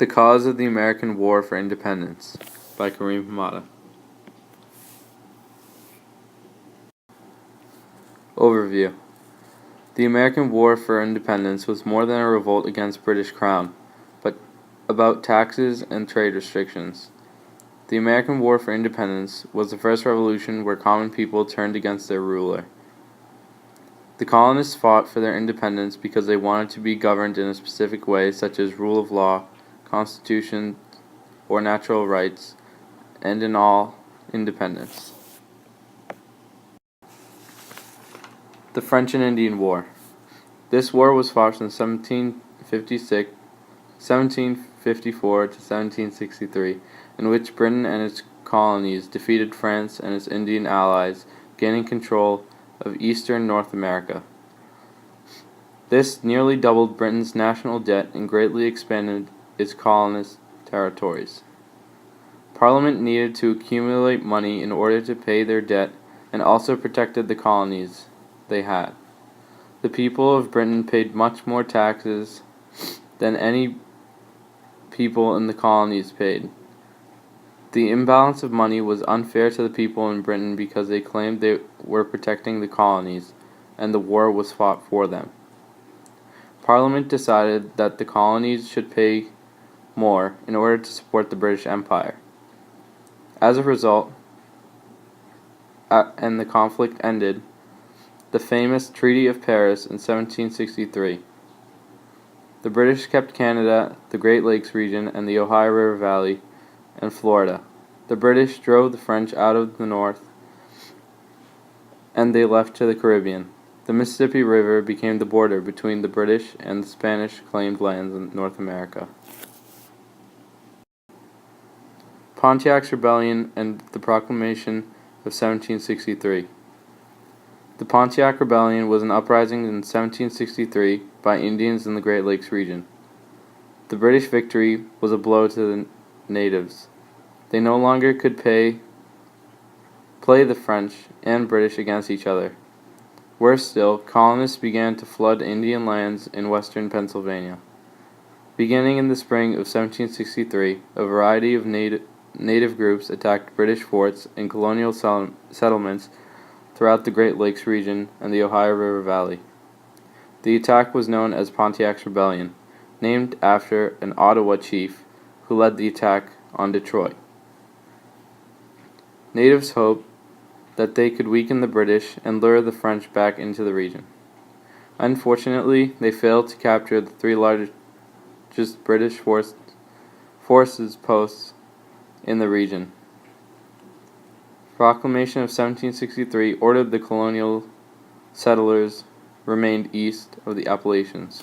The Cause of the American War for Independence by Kareem Hamada. Overview. The American War for Independence was more than a revolt against British Crown, but about taxes and trade restrictions. The American War for Independence was the first revolution where common people turned against their ruler. The colonists fought for their independence because they wanted to be governed in a specific way, such as rule of law, constitution, or natural rights, and in all, independence. The French and Indian War. This war was fought from 1754 to 1763, in which Britain and its colonies defeated France and its Indian allies, gaining control of eastern North America. This nearly doubled Britain's national debt and greatly expanded its colonist territories. Parliament needed to accumulate money in order to pay their debt and also protected the colonies they had. The people of Britain paid much more taxes than any people in the colonies paid. The imbalance of money was unfair to the people in Britain because they claimed they were protecting the colonies, and the war was fought for them. Parliament decided that the colonies should pay more in order to support the British Empire. As a result, and the conflict ended, the famous Treaty of Paris in 1763. The British kept Canada, the Great Lakes region, and the Ohio River Valley, and Florida. The British drove the French out of the north, and they left to the Caribbean. The Mississippi River became the border between the British and the Spanish claimed lands in North America. Pontiac's Rebellion and the Proclamation of 1763. The Pontiac Rebellion was an uprising in 1763 by Indians in the Great Lakes region. The British victory was a blow to the natives. They no longer could play the French and British against each other. Worse still, colonists began to flood Indian lands in western Pennsylvania. Beginning in the spring of 1763, a variety of native groups attacked British forts and colonial settlements throughout the Great Lakes region and the Ohio River Valley. The attack was known as Pontiac's Rebellion, named after an Ottawa chief who led the attack on Detroit. Natives hoped that they could weaken the British and lure the French back into the region. Unfortunately, they failed to capture the three largest British forces posts in the region. Proclamation of 1763 ordered the colonial settlers remained east of the Appalachians.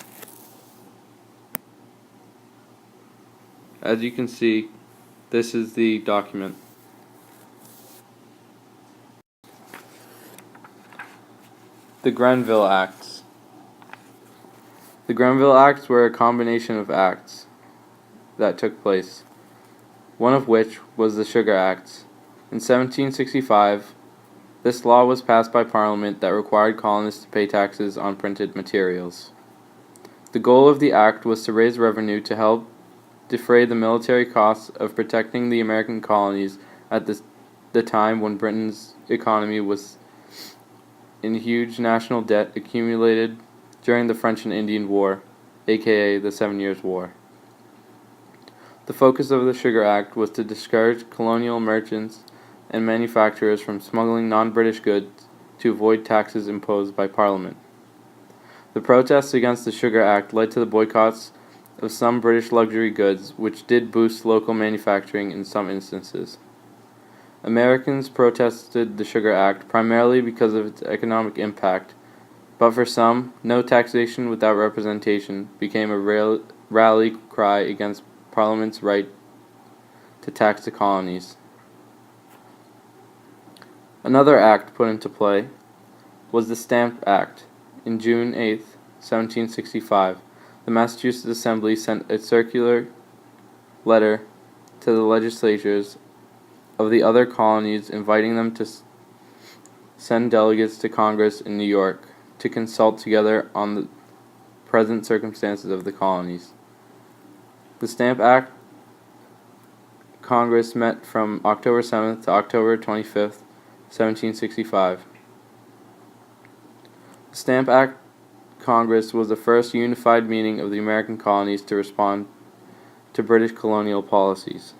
As you can see, this is the document. The Grenville Acts. The Grenville Acts were a combination of acts that took place, one of which was the Sugar Acts. In 1765, this law was passed by Parliament that required colonists to pay taxes on printed materials. The goal of the act was to raise revenue to help defray the military costs of protecting the American colonies at the time when Britain's economy was in huge national debt accumulated during the French and Indian War, aka the 7 Years' War. The focus of the Sugar Act was to discourage colonial merchants and manufacturers from smuggling non-British goods to avoid taxes imposed by Parliament. The protests against the Sugar Act led to the boycotts of some British luxury goods, which did boost local manufacturing in some instances. Americans protested the Sugar Act primarily because of its economic impact, but for some, no taxation without representation became a rally cry against Parliament's right to tax the colonies. Another act put into play was the Stamp Act. In June 8, 1765, the Massachusetts Assembly sent a circular letter to the legislatures of the other colonies inviting them to send delegates to Congress in New York to consult together on the present circumstances of the colonies. The Stamp Act Congress met from October 7th to October 25th, 1765. The Stamp Act Congress was the first unified meeting of the American colonies to respond to British colonial policies.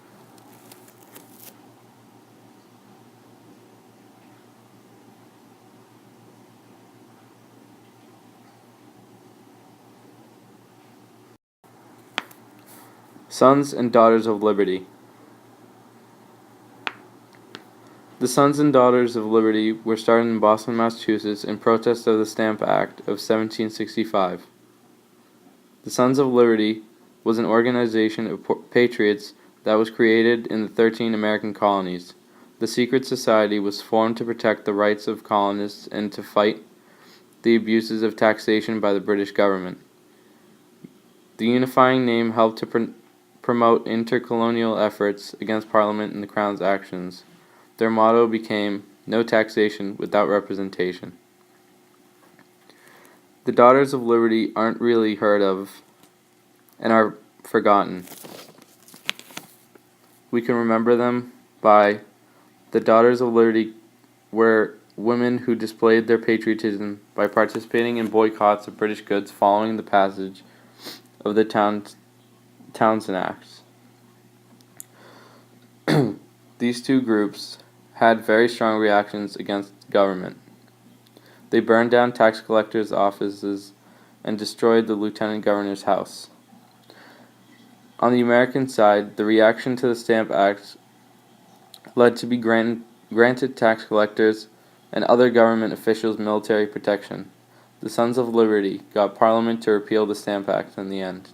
Sons and Daughters of Liberty. The Sons and Daughters of Liberty were started in Boston, Massachusetts in protest of the Stamp Act of 1765. The Sons of Liberty was an organization of patriots that was created in the 13 American colonies. The secret society was formed to protect the rights of colonists and to fight the abuses of taxation by the British government. The unifying name helped to promote intercolonial efforts against Parliament and the Crown's actions. Their motto became, "No taxation without representation." The Daughters of Liberty aren't really heard of and are forgotten. We can remember them by the Daughters of Liberty were women who displayed their patriotism by participating in boycotts of British goods following the passage of the Townshend Acts. These two groups had very strong reactions against government. They burned down tax collectors' offices and destroyed the lieutenant governor's house. On the American side, the reaction to the Stamp Act led to be granted tax collectors and other government officials military protection. The Sons of Liberty got Parliament to repeal the Stamp Act in the end.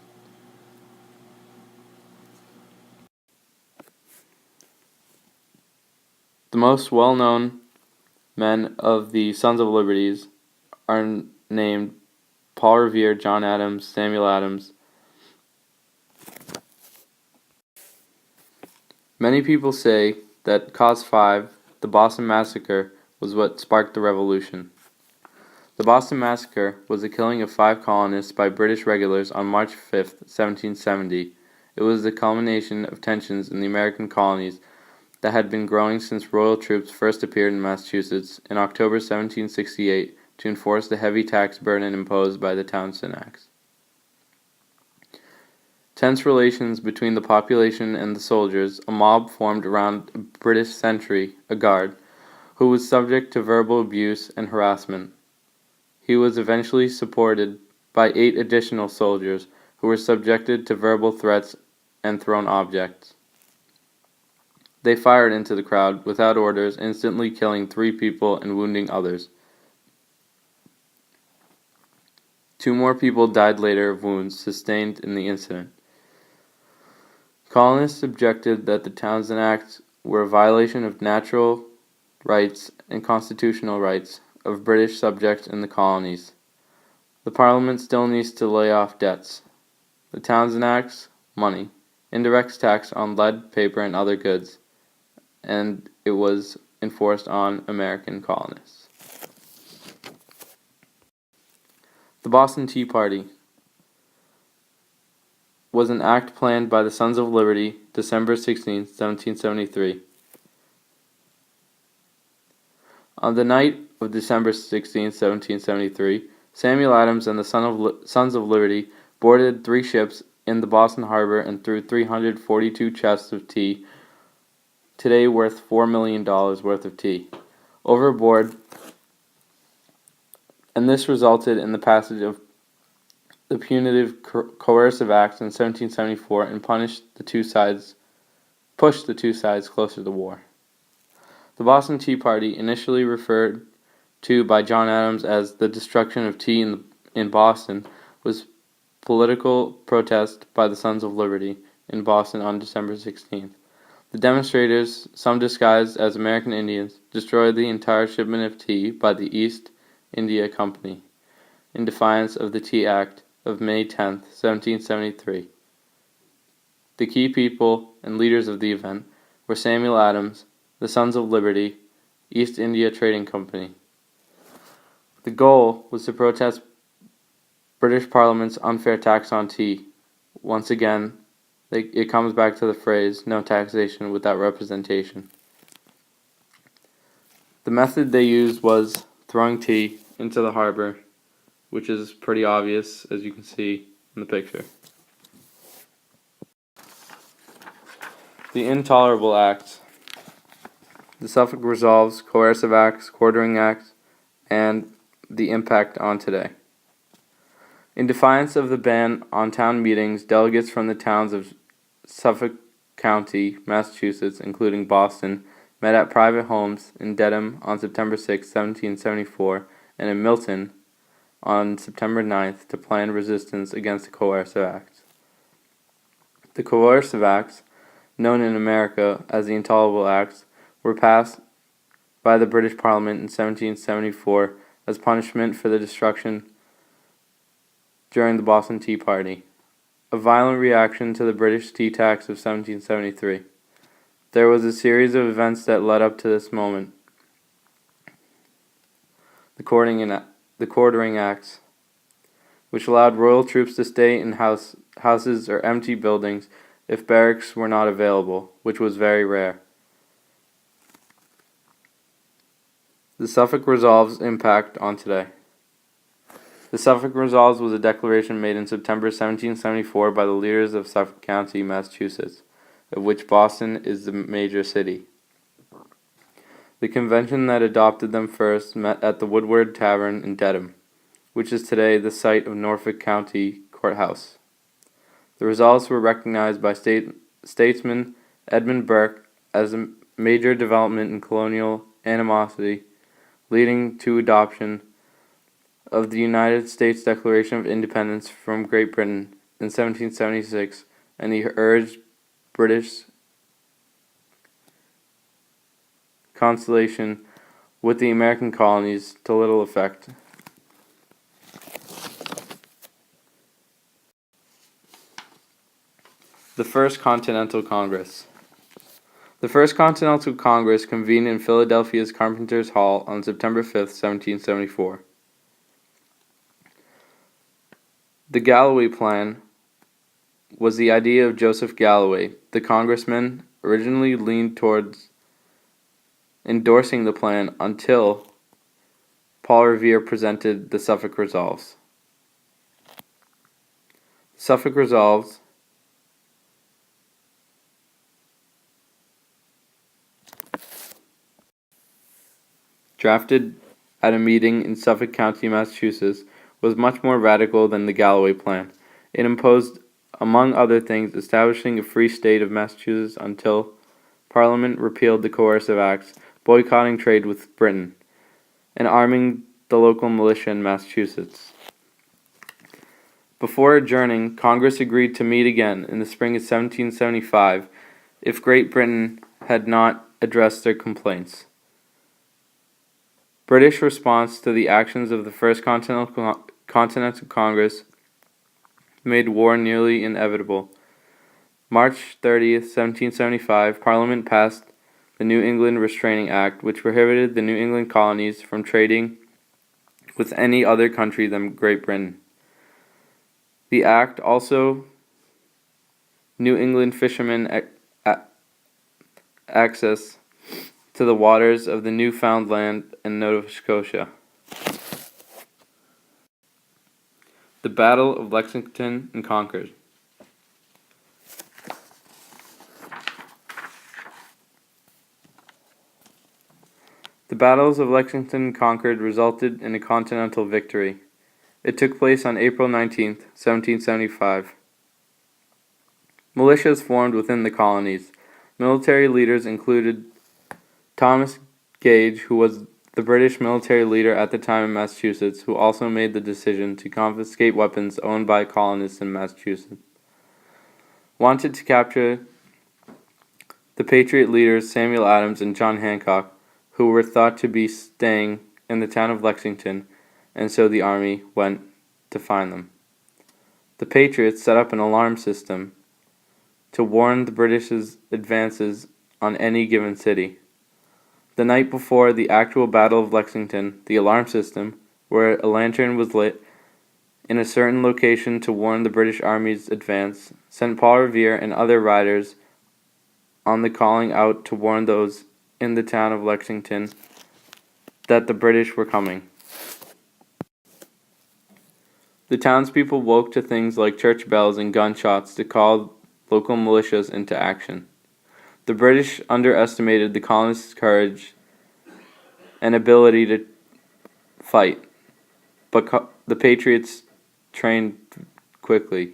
The most well-known men of the Sons of Liberties are named Paul Revere, John Adams, Samuel Adams. Many people say that Cause 5, the Boston Massacre, was what sparked the Revolution. The Boston Massacre was the killing of 5 colonists by British regulars on March 5, 1770. It was the culmination of tensions in the American colonies that had been growing since royal troops first appeared in Massachusetts in October 1768 to enforce the heavy tax burden imposed by the Townshend Acts. Tense relations between the population and the soldiers, a mob formed around a British sentry, a guard, who was subject to verbal abuse and harassment. He was eventually supported by 8 additional soldiers who were subjected to verbal threats and thrown objects. They fired into the crowd without orders, instantly killing 3 people and wounding others. 2 more people died later of wounds sustained in the incident. Colonists objected that the Townshend Acts were a violation of natural rights and constitutional rights of British subjects in the colonies. The Parliament still needs to lay off debts. The Townshend Acts, money, indirect tax on lead, paper, and other goods, and it was enforced on American colonists. The Boston Tea Party was an act planned by the Sons of Liberty, December 16, 1773. On the night of December 16, 1773, Samuel Adams and the Sons of Liberty boarded 3 ships in the Boston harbor and threw 342 chests of tea, today worth $4 million worth of tea, overboard, and this resulted in the passage of the Punitive Coercive Acts in 1774 and pushed the two sides closer to war. The Boston Tea Party, initially referred to by John Adams as the destruction of tea in Boston, was political protest by the Sons of Liberty in Boston on December 16th. The demonstrators, some disguised as American Indians, destroyed the entire shipment of tea by the East India Company in defiance of the Tea Act of May 10, 1773. The key people and leaders of the event were Samuel Adams, the Sons of Liberty, East India Trading Company. The goal was to protest British Parliament's unfair tax on tea. Once again, It comes back to the phrase, no taxation without representation. The method they used was throwing tea into the harbor, which is pretty obvious, as you can see in the picture. The intolerable acts. The Suffolk Resolves, coercive acts, quartering acts, and the impact on today. In defiance of the ban on town meetings, delegates from the towns of Suffolk County, Massachusetts, including Boston, met at private homes in Dedham on September 6, 1774, and in Milton on September 9th to plan resistance against the coercive acts. The coercive acts, known in America as the Intolerable Acts, were passed by the British Parliament in 1774 as punishment for the destruction during the Boston Tea Party, a violent reaction to the British tea tax of 1773. There was a series of events that led up to this moment. The Quartering Acts, which allowed royal troops to stay in houses or empty buildings if barracks were not available, which was very rare. The Suffolk Resolves impact on today. The Suffolk Resolves was a declaration made in September 1774 by the leaders of Suffolk County, Massachusetts, of which Boston is the major city. The convention that adopted them first met at the Woodward Tavern in Dedham, which is today the site of Norfolk County Courthouse. The resolves were recognized by statesman Edmund Burke as a major development in colonial animosity, leading to adoption of the United States Declaration of Independence from Great Britain in 1776, and he urged British conciliation with the American colonies to little effect. The First Continental Congress. The First Continental Congress convened in Philadelphia's Carpenter's Hall on September 5, 1774. The Galloway Plan was the idea of Joseph Galloway. The congressman originally leaned towards endorsing the plan until Paul Revere presented the Suffolk Resolves. Suffolk Resolves drafted at a meeting in Suffolk County, Massachusetts, was much more radical than the Galloway Plan. It imposed, among other things, establishing a free state of Massachusetts until Parliament repealed the coercive acts, boycotting trade with Britain, and arming the local militia in Massachusetts. Before adjourning, Congress agreed to meet again in the spring of 1775 if Great Britain had not addressed their complaints. British response to the actions of the First Continental Congress made war nearly inevitable. March 30th, 1775, Parliament passed the New England Restraining Act, which prohibited the New England colonies from trading with any other country than Great Britain. The act also New England fishermen access to the waters of the Newfoundland and Nova Scotia. The Battle of Lexington and Concord. The battles of Lexington and Concord resulted in a continental victory. It took place on April 19, 1775. Militias formed within the colonies. Military leaders included Thomas Gage, who was the British military leader at the time in Massachusetts, who also made the decision to confiscate weapons owned by colonists in Massachusetts. Wanted to capture the Patriot leaders Samuel Adams and John Hancock, who were thought to be staying in the town of Lexington, and so the army went to find them. The Patriots set up an alarm system to warn the British's advances on any given city. The night before the actual Battle of Lexington, the alarm system, where a lantern was lit in a certain location to warn the British Army's advance, sent Paul Revere and other riders on the calling out to warn those in the town of Lexington that the British were coming. The townspeople woke to things like church bells and gunshots to call local militias into action. The British underestimated the colonists' courage and ability to fight, but the Patriots trained quickly.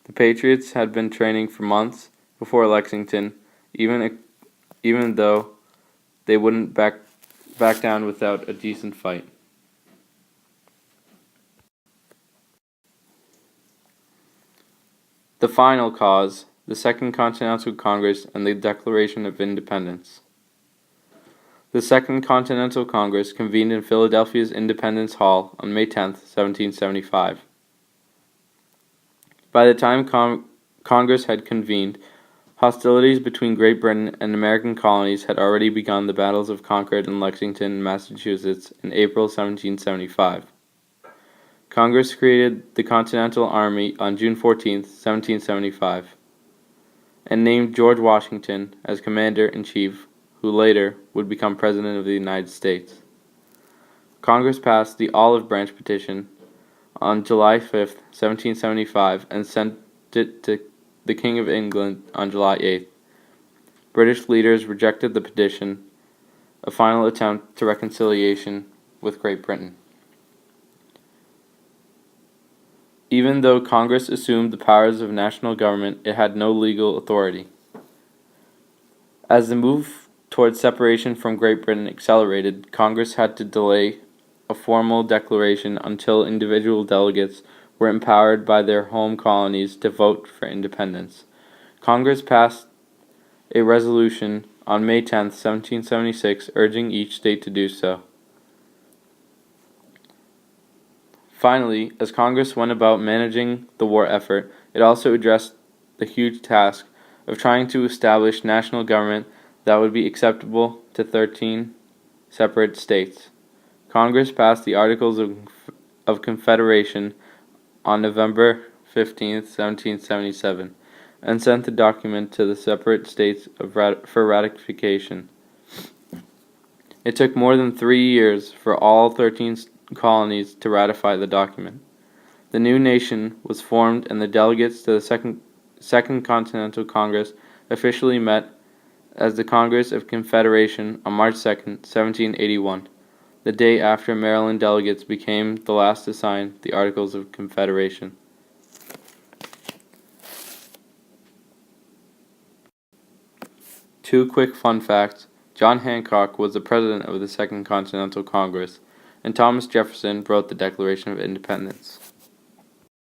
The Patriots had been training for months before Lexington, even though they wouldn't back down without a decent fight. The final cause, the Second Continental Congress and the Declaration of Independence. The Second Continental Congress convened in Philadelphia's Independence Hall on May 10, 1775. By the time Congress had convened, hostilities between Great Britain and American colonies had already begun. The battles of Concord and Lexington, Massachusetts, in April 1775. Congress created the Continental Army on June 14, 1775, and named George Washington as Commander-in-Chief, who later would become President of the United States. Congress passed the Olive Branch Petition on July 5, 1775, and sent it to the King of England on July 8th. British leaders rejected the petition, a final attempt to reconciliation with Great Britain. Even though Congress assumed the powers of national government, it had no legal authority. As the move towards separation from Great Britain accelerated, Congress had to delay a formal declaration until individual delegates were empowered by their home colonies to vote for independence. Congress passed a resolution on May 10, 1776, urging each state to do so. Finally, as Congress went about managing the war effort, it also addressed the huge task of trying to establish national government that would be acceptable to 13 separate states. Congress passed the Articles of Confederation on November 15, 1777, and sent the document to the separate states for ratification. It took more than 3 years for all 13 colonies to ratify the document. The new nation was formed, and the delegates to the Second Continental Congress officially met as the Congress of Confederation on March 2, 1781, the day after Maryland delegates became the last to sign the Articles of Confederation. Two quick fun facts. John Hancock was the president of the Second Continental Congress, and Thomas Jefferson wrote the Declaration of Independence.